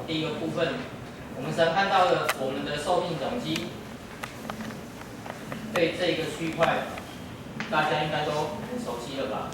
第一个部分，我们常看到的我们的受信总机，对这个区块，大家应该都很熟悉了吧？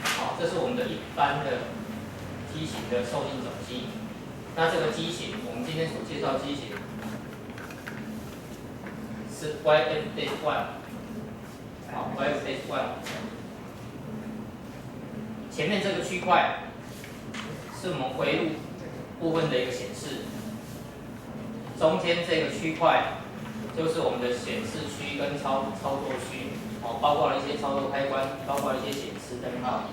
好，这是我们的一般的机型的受信总机。那这个机型，我们今天所介绍的机型是 YF-1， 好 ，YF-1。前面这个区块是我们回路部分的一个显示，中间这个区块就是我们的显示区跟操作区，哦，包括了一些操作开关，包括了一些显示灯号。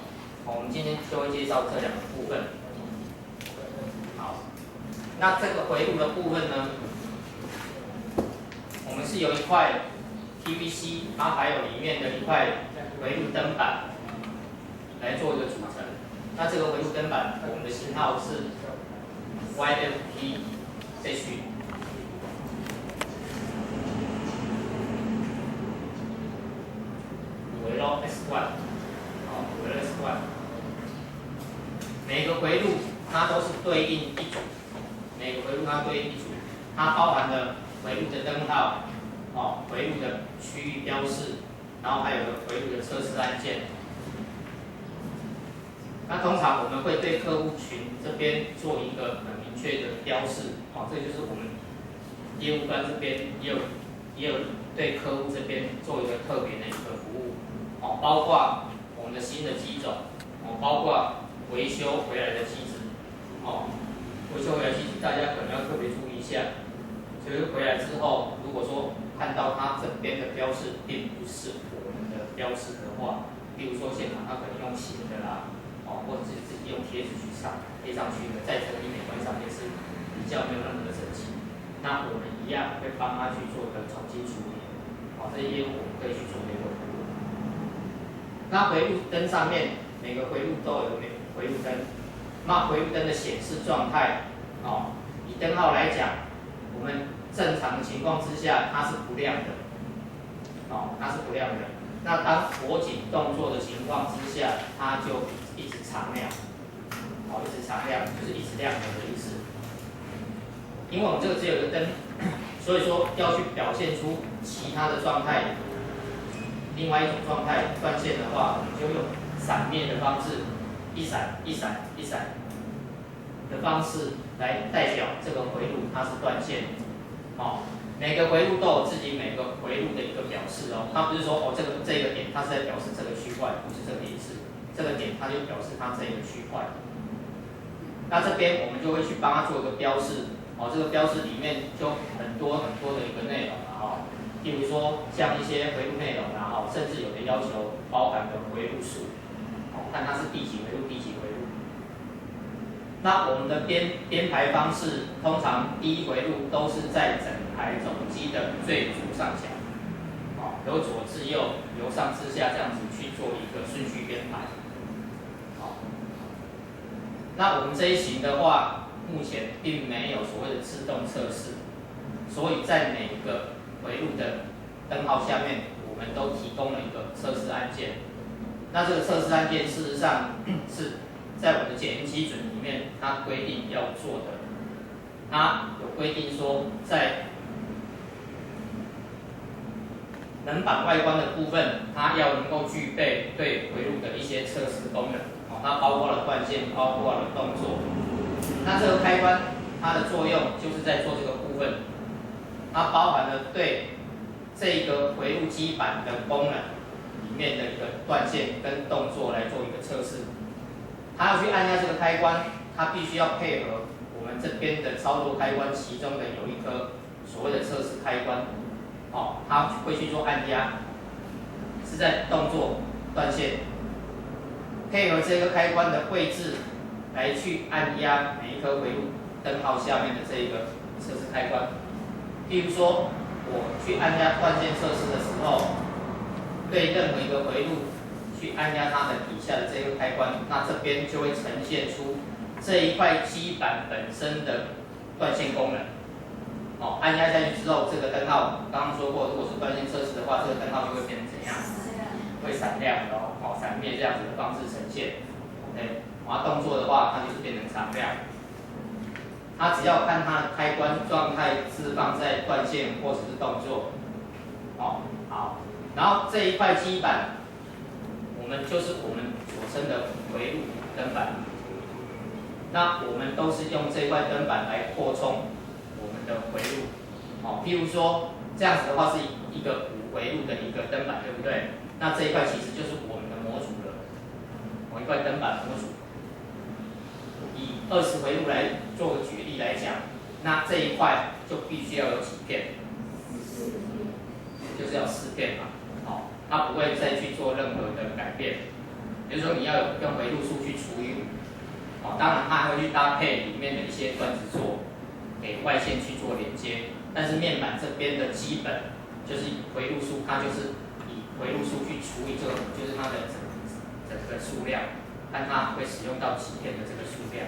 我们今天就会介绍这两个部分。好，那这个回路的部分呢，我们是有一块 PVC， 它还有里面的一块回路灯板来做一个组成。那这个回路灯板，我们的型号是 YFP-H。五维咯 S1， 好，五维 S1。每个回路它都是对应一组，每个回路它对应一组，它包含了回路的灯号，哦，回路的区域标示，然后还有个回路的测试按键。那通常我们会对客户群这边做一个很明确的标示，哦，这就是我们业务端这边也有对客户这边做一个特别的一个服务，哦，包括我们的新的机种，哦，包括维修回来的机子，哦，维修回来机子大家可能要特别注意一下，就是回来之后，如果说看到它这边的标示并不是我们的标示的话，例如说现场它可能用写的啦。哦，或者是自己用贴纸去贴上去的，在整体美观上面是比较没有那么的整齐。那我们一样会帮他去做一个重新处理。哦，这些业务我们可以去做一个服务。那回路灯上面每个回路都有回路灯，那回路灯的显示状态，哦，以灯号来讲，我们正常的情况之下它是不亮的，哦，它是不亮的。那当火警动作的情况之下，它就一直常亮，好，一直常亮就是一直亮的意思。因为我们这个只有一个灯，所以说要去表现出其他的状态。另外一种状态断线的话，我们就用闪灭的方式，一闪一闪一闪的方式来代表这个回路它是断线。好，每个回路都有自己每个回路的一个表示哦，它不是说哦这个点它是在表示这个区块，不是这个意思。这个点它就表示它这一个区块。那这边我们就会去帮它做一个标示，哦，这个标示里面就很多的一个内容了哈，譬如说像一些回路内容啦，哈，甚至有的要求包含的回路数，哦，看它是第几回路，第几回路。那我们的编排方式，通常第一回路都是在整台总机的最左上角，哦，由左至右，由上至下这样子去做一个顺序编排。那我们这一型的话，目前并没有所谓的自动测试，所以在每个回路的灯号下面，我们都提供了一个测试按键。那这个测试按键事实上是在我们的检验基准里面，它规定要做的。它有规定说，在门板外观的部分，它要能够具备对回路的一些测试功能。它包括了断线，包括了动作。那这个开关它的作用就是在做这个部分，它包含了对这个回路基板的功能里面的一个断线跟动作来做一个测试。它要去按下这个开关，它必须要配合我们这边的操作开关，其中的有一颗所谓的测试开关，哦，它会去做按压，是在动作断线。配合这个开关的位置来去按压每一颗回路灯号下面的这一个测试开关。譬如说，我去按压断线测试的时候，对任何一个回路去按压它的底下的这个开关，那这边就会呈现出这一块基板本身的断线功能。哦，按压下去之后，这个灯号刚刚说过，如果是断线测试的话，这个灯号就会变成怎样？会闪亮的哦，闪灭这样子的方式呈现。OK， 然后动作的话，它就是变成常亮。它只要看它的开关状态是放在断线或者是动作，哦，好，然后这一块基板，就是我们所称的回路灯板。那我们都是用这块灯板来扩充我们的回路，哦，譬如说这样子的话是一个5回路的一个灯板，对不对？那这一块其实就是我们的模组了，一块灯板模组。以20回路来做个举例来讲，那这一块就必须要有几片？就是要4片嘛，好，它不会再去做任何的改变。比如说你要用回路数去除以5，哦，当然它还会去搭配里面的一些端子座，给外线去做连接。但是面板这边的基本就是以回路数，它就是以回路数去除以这个，就是它的整个数量，看它会使用到几片的这个数量。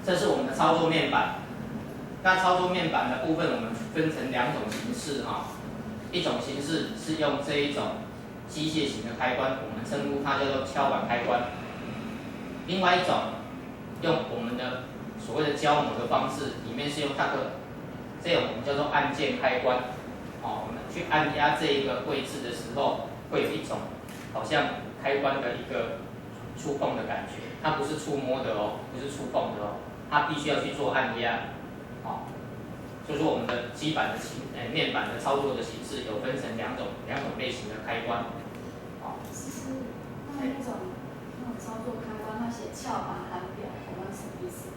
这是我们的操作面板。那操作面板的部分，我们分成2种形式哈。一种形式是用这一种机械型的开关，我们称呼它叫做敲板开关。另外一种用我们的所谓的胶膜的方式，里面是用这种我们叫做按键开关。哦，我们去按压这一个位置的时候，会有一种好像开关的一个触碰的感觉，它不是触摸的哦，不是触碰的哦，它必须要去做按压。哦，所以说我们的基板的面板的操作的形式有分成两种类型的开关。好，其实那种操作开关，那些翘板含表，我们什么意思？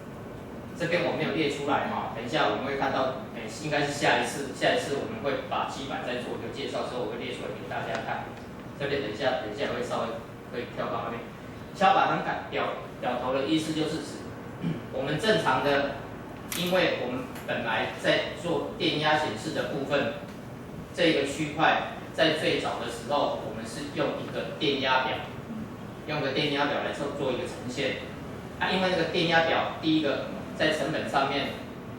这边我没有列出来哈，等一下我们会看到，应该是下一次我们会把基板再做一个介绍之后，我会列出来给大家看。这边等一下会稍微会跳到那边。敲板含表头的意思就是指我们正常的，因为我们本来在做电压显示的部分，这个区块在最早的时候，我们是用一个电压表，用个电压表来做一个呈现。因为这个电压表，第一个在成本上面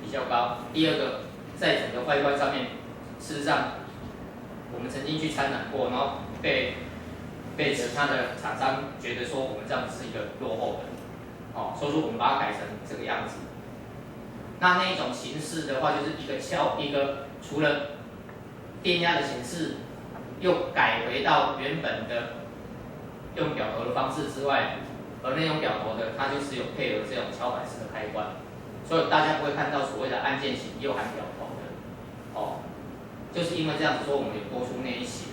比较高，第二个在整个外观上面，事实上我们曾经去参展过，然后被其他的厂商觉得说我们这样子是一个落后的，哦，所以说我们把它改成这个样子。那一种形式的话，就是一个除了电压的形式，又改回到原本的用表头的方式之外，而那种表头的，它就是有配合这种敲板式的开关，所以大家不会看到所谓的按键型又含表头的，哦，就是因为这样子说，我们有多出那一型，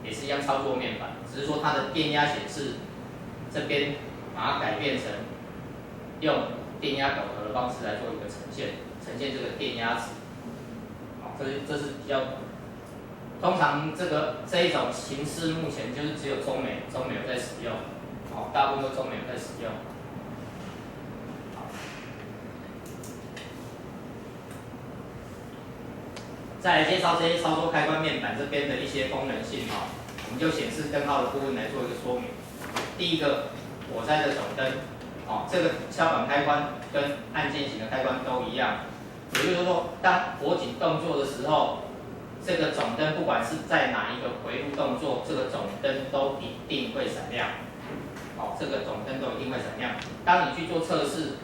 也是一样操作面板，只是说它的电压显示这边把它改变成用电压表头的方式来做一个呈现这个电压值，好，这是比较，通常这一种形式目前就是只有中美有在使用，好，大部分都中美有在使用。好，再来介绍这些操作开关面板这边的一些功能性哈，我们就显示灯号的部分来做一个说明。第一个，火灾的总灯。哦，这个敲板开关跟按键型的开关都一样，也就是说，当火警动作的时候，这个总灯不管是在哪一个回路动作，这个总灯都一定会闪亮。哦，这个总灯都一定会闪亮。当你去做测试，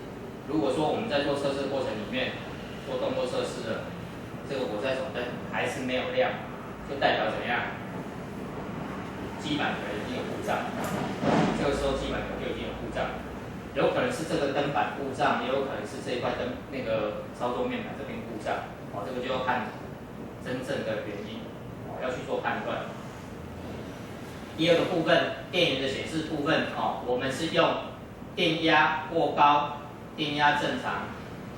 如果说我们在做测试过程里面做动作测试了，这个火灾总灯还是没有亮，就代表怎样？基板可能已经有故障，这个时候基板可能就已经有故障。有可能是这个灯板故障，也有可能是这一块那个操作面板这边故障，哦，这个就要看真正的原因，哦，要去做判断。第二个部分，电源的显示部分，哦，我们是用电压过高、电压正常、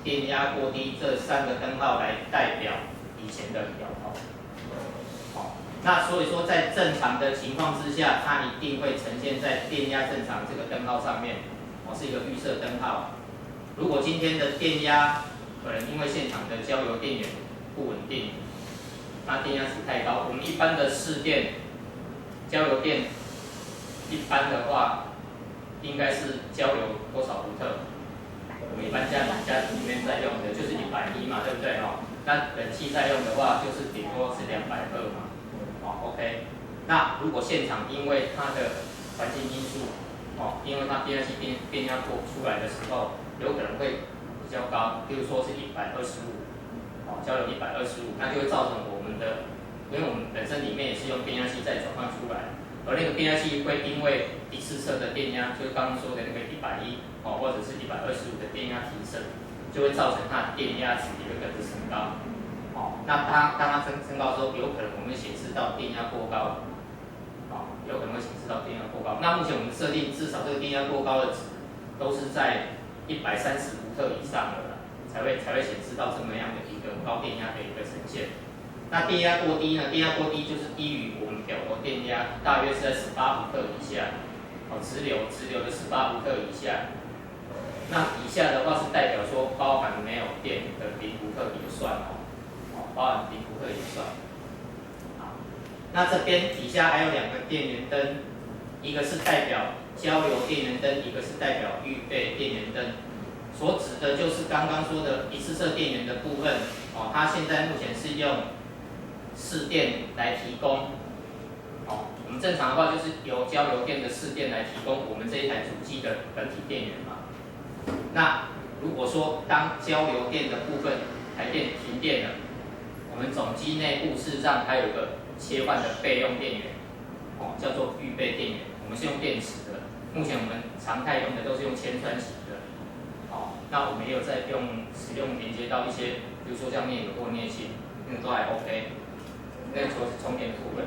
电压过低这3个灯号来代表以前的表头，哦，那所以说在正常的情况之下，它一定会呈现在电压正常这个灯号上面。是一个预设灯号。如果今天的电压可能因为现场的交流电源不稳定，那电压值太高，我们一般的市电交流电一般的话，应该是交流多少伏特？我们一般家里面在用的就是110嘛，对不对哈？那冷气在用的话，就是顶多是220嘛。好 ，OK。那如果现场因为它的环境因素，因为它变压器变压过出来的时候，有可能会比较高，比如说是125，交流125，那就会造成我们的，因为我们本身里面也是用变压器在转换出来，而那个变压器会因为一次侧的电压，就是刚刚说的那个110，或者是125的电压提升，就会造成它的电压值也会跟着升高。那当它升高之后，有可能我们会显示到电压过高，有可能会显示到电压过高。那目前我们设定至少这个电压过高的值都是在130伏特以上的了，才会显示到这么样的一个高电压的一个呈现。那电压过低呢？电压过低就是低于我们表头电压，大约是在18伏特以下，直流的18伏特以下。那以下的话是代表说包含没有电的0伏特也算包含0伏特也算。好，那这边底下还有2个电源灯，一个是代表交流电源灯，一个是代表预备电源灯。所指的就是刚刚说的一次侧电源的部分，它现在目前是用市电来提供。我们正常的话就是由交流电的市电来提供我们这一台主机的本体电源嘛。那如果说当交流电的部分台电停电了，我们总机内部事实上还有一个切换的备用电源，叫做预备电源。我们是用电池的，目前我们常态用的都是用铅酸型的。那我们也有在使用连接到一些，比如说像镍镉或镍锌，那个都还 OK。那个主要是充电的部分。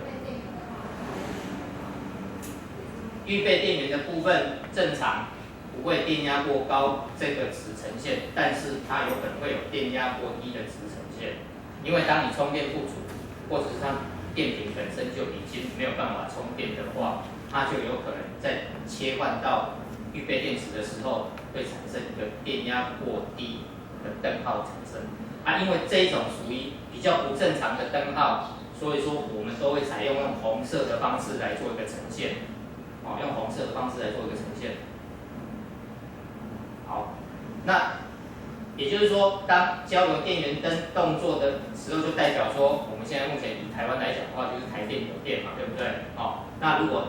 预备电源的部分正常，不会电压过高这个值呈现，但是它有可能会有电压过低的值呈现。因为当你充电不足，或者是它电瓶本身就已经没有办法充电的话，它就有可能在切换到预备电池的时候，会产生一个电压过低的灯号产生。因为这一种属于比较不正常的灯号，所以说我们都会采用红色的方式来做一个呈现。用红色的方式来做一个呈现。好，那也就是说，当交流电源灯动作的时候，就代表说，我们现在目前以台湾来讲的话，就是台电有电嘛，对不对？那如果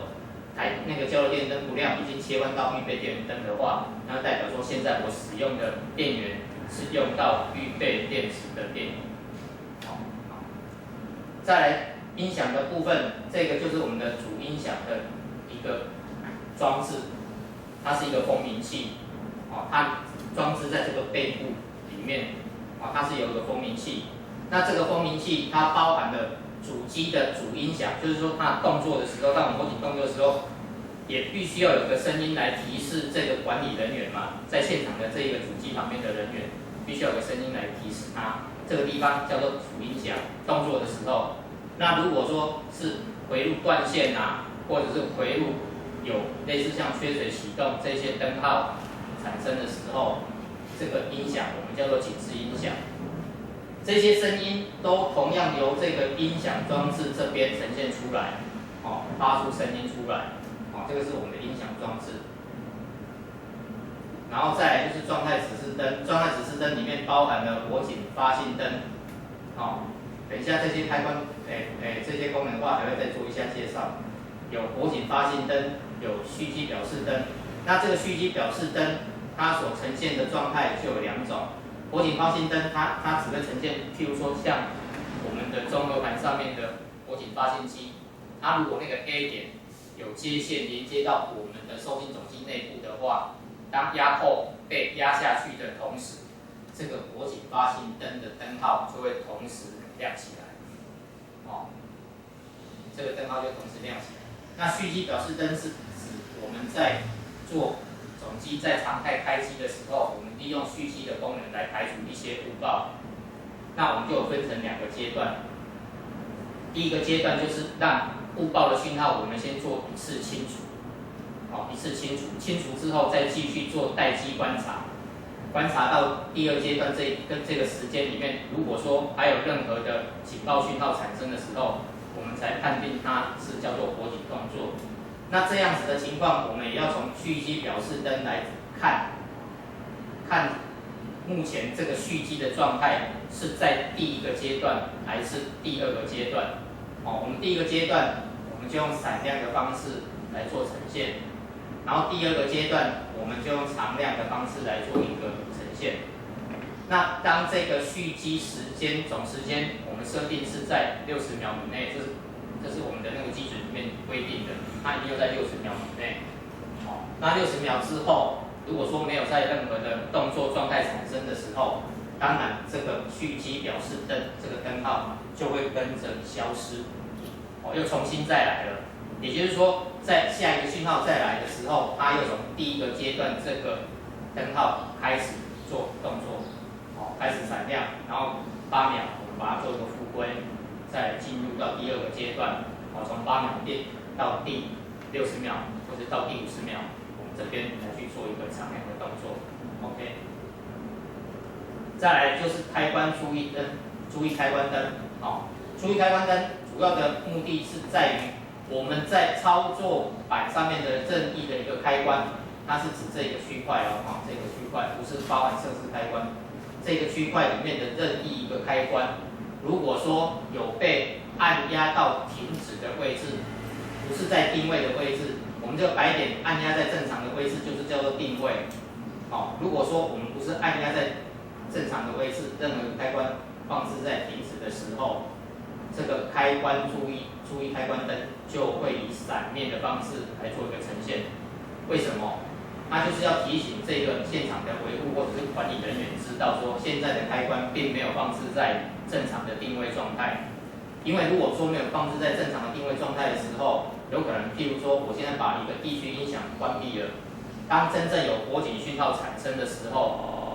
那个交流电灯不亮，已经切换到预备电源灯的话，那代表说现在我使用的电源是用到预备电池的电源。再来音响的部分，这个就是我们的主音响的一个装置，它是一个蜂鸣器，它装置在这个背部里面，它是有一个蜂鸣器。那这个蜂鸣器它包含了主机的主音响，就是说它动作的时候，当我们火警动作的时候，也必须要有个声音来提示这个管理人员嘛，在现场的这个主机旁边的人员，必须要有个声音来提示他，这个地方叫做主音响。动作的时候，那如果说是回路断线或者是回路有类似像缺水启动这些灯号产生的时候，这个音响我们叫做警示音响。这些声音都同样由这个音响装置这边呈现出来，发出声音出来，这个是我们的音响装置。然后再来就是状态指示灯，状态指示灯里面包含了火警发信灯，等一下这些开关，这些功能的话还会再做一下介绍。有火警发信灯，有蓄积表示灯。那这个蓄积表示灯，它所呈现的状态就有2种。火警发信灯，它只会呈现，譬如说像我们的综合盘上面的火警发信机，它如果那个 A 点有接线连接到我们的收信总机内部的话，当压扣被压下去的同时，这个火警发信灯的灯号就会同时亮起来。这个灯号就同时亮起来。那蓄积表示灯是指我们在做总机在常态开机的时候，我们利用蓄积的功能来排除一些误报。那我们就有分成2个阶段。第一个阶段就是让误报的讯号我们先做一次清除，一次清除之后再继续做待机观察，观察到第2阶段这个时间里面，如果说还有任何的警报讯号产生的时候，我们才判定它是叫做火警动作。那这样子的情况，我们也要从蓄积表示灯来看目前这个蓄积的状态是在第1个阶段还是第2个阶段。我们第1个阶段，我们就用闪亮的方式来做呈现。然后第二个阶段，我们就用常量的方式来做一个呈现。那当这个蓄积时间总时间，我们设定是在60秒以内，这是我们的那个基准里面规定的，它一定要在60秒以内。好，那60秒之后，如果说没有在任何的动作状态产生的时候，当然这个蓄积表示灯这个灯号就会跟着消失，又重新再来了。也就是说，在下一个讯号再来的时候，它又从第一个阶段这个灯号开始做动作，开始闪亮，然后8秒我们把它做一个复归，再进入到第二个阶段，从8秒到第60秒或者到第50秒，我们这边来去做一个常量的动作 ，OK。再来就是开关注意灯，注意开关灯，注意开关灯主要的目的是在于我们在操作板上面的任意的一个开关，它是指这个区块这个区块不是包含测试开关，这个区块里面的任意一个开关，如果说有被按压到停止的位置，不是在定位的位置，我们这个白点按压在正常的位置，就是叫做定位。如果说我们不是按压在正常的位置，任何开关放置在停止的时候，这个开关注意开关灯就会以闪灭的方式来做一个呈现。为什么？它就是要提醒这个现场的维护或者是管理人员知道说，现在的开关并没有放置在正常的定位状态。因为如果说没有放置在正常的定位状态的时候，有可能譬如说我现在把一个地区音响关闭了，当真正有火警讯号产生的时候，